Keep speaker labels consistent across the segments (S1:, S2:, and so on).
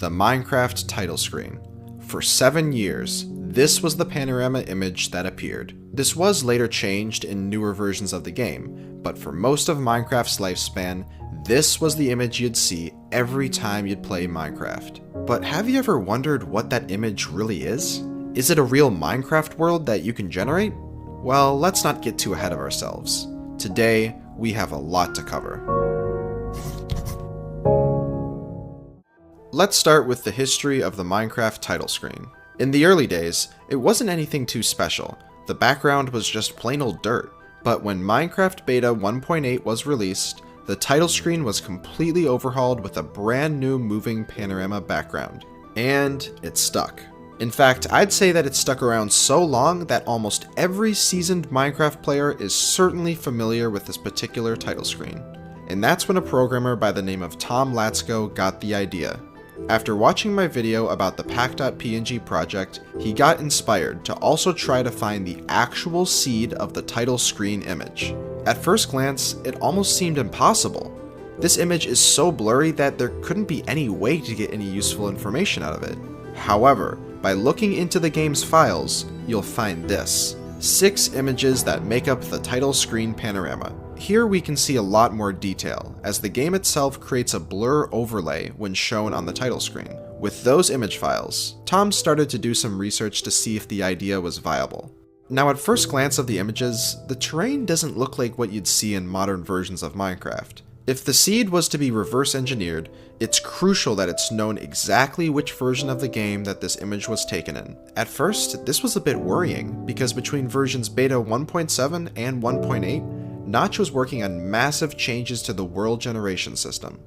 S1: the Minecraft title screen. For 7 years, this was the panorama image that appeared. This was later changed in newer versions of the game, but for most of Minecraft's lifespan, this was the image you'd see every time you'd play Minecraft. But have you ever wondered what that image really is? Is it a real Minecraft world that you can generate? Well, let's not get too ahead of ourselves. Today, we have a lot to cover. Let's start with the history of the Minecraft title screen. In the early days, it wasn't anything too special. The background was just plain old dirt. But when Minecraft Beta 1.8 was released, the title screen was completely overhauled with a brand new moving panorama background. And it stuck. In fact, I'd say that it stuck around so long that almost every seasoned Minecraft player is certainly familiar with this particular title screen. And that's when a programmer by the name of Tom Latsko got the idea. After watching my video about the pack.png project, he got inspired to also try to find the actual seed of the title screen image. At first glance, it almost seemed impossible. This image is so blurry that there couldn't be any way to get any useful information out of it. However, by looking into the game's files, you'll find this: 6 images that make up the title screen panorama. Here we can see a lot more detail, as the game itself creates a blur overlay when shown on the title screen. With those image files, Tom started to do some research to see if the idea was viable. Now, at first glance of the images, the terrain doesn't look like what you'd see in modern versions of Minecraft. If the seed was to be reverse engineered, it's crucial that it's known exactly which version of the game that this image was taken in. At first, this was a bit worrying, because between versions Beta 1.7 and 1.8, Notch was working on massive changes to the world generation system.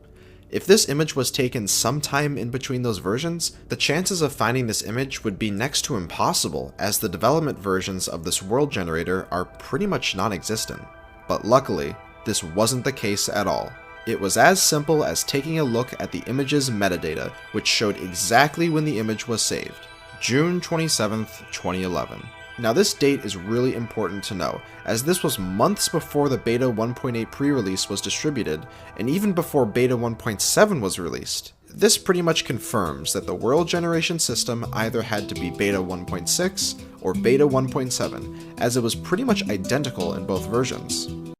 S1: If this image was taken sometime in between those versions, the chances of finding this image would be next to impossible, as the development versions of this world generator are pretty much non-existent. But luckily, this wasn't the case at all. It was as simple as taking a look at the image's metadata, which showed exactly when the image was saved: June 27th, 2011. Now, this date is really important to know, as this was months before the Beta 1.8 pre-release was distributed, and even before Beta 1.7 was released. This pretty much confirms that the world generation system either had to be Beta 1.6 or Beta 1.7, as it was pretty much identical in both versions.